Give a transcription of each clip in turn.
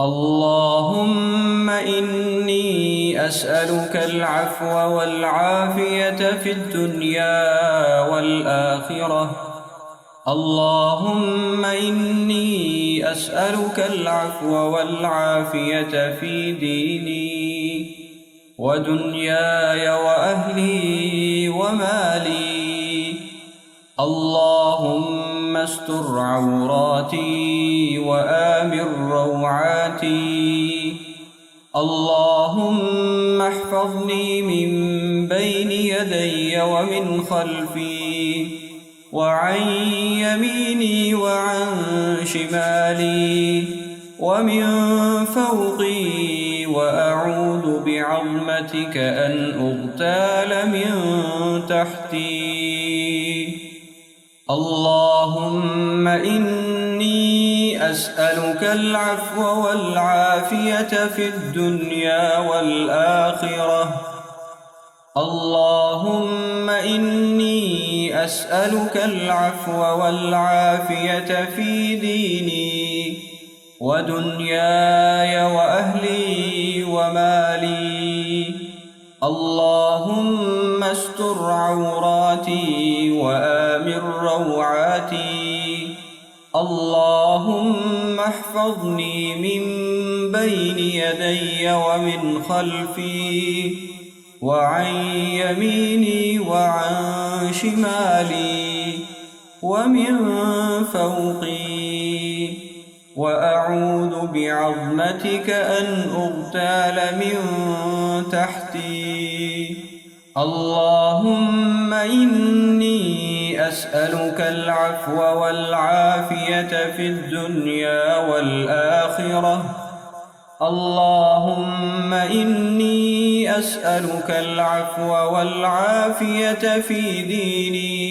اللهم إني أسألك العفو والعافية في الدنيا والآخرة. اللهم إني أسألك العفو والعافية في ديني ودنياي وأهلي ومالي. اللهم استر عوراتي وآمن روعاتي. اللهم احفظني من بين يدي ومن خلفي وعن يميني وعن شمالي ومن فوقي، وأعوذ بعظمتك أن أغتال من تحتي. اللهم إني أسألك العفو والعافية في الدنيا والآخرة. اللهم إني أسألك العفو والعافية في ديني ودنياي وأهلي ومالي. اللهم استر عوراتي وآمن روعاتي. اللهم احفظني من بين يدي ومن خلفي وعن يميني وعن شمالي ومن فوقي، وأعوذ بعظمتك أن أغتال من تحتي. اللهم إني أسألك العفو والعافية في الدنيا والآخرة. اللهم إني أسألك العفو والعافية في ديني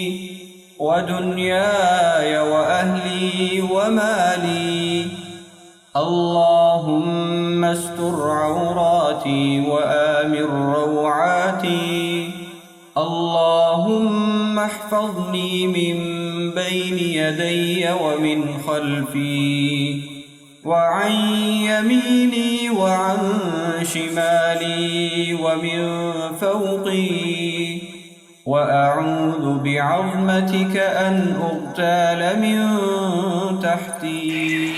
ودنياي وأهلي ومالي. اللهم استر عوراتي وآمن روعاتي. اللهم احفظني من بين يدي ومن خلفي وعن يميني وعن شمالي ومن فوقي، وأعوذ بعظمتك أن أغتال من تحتي.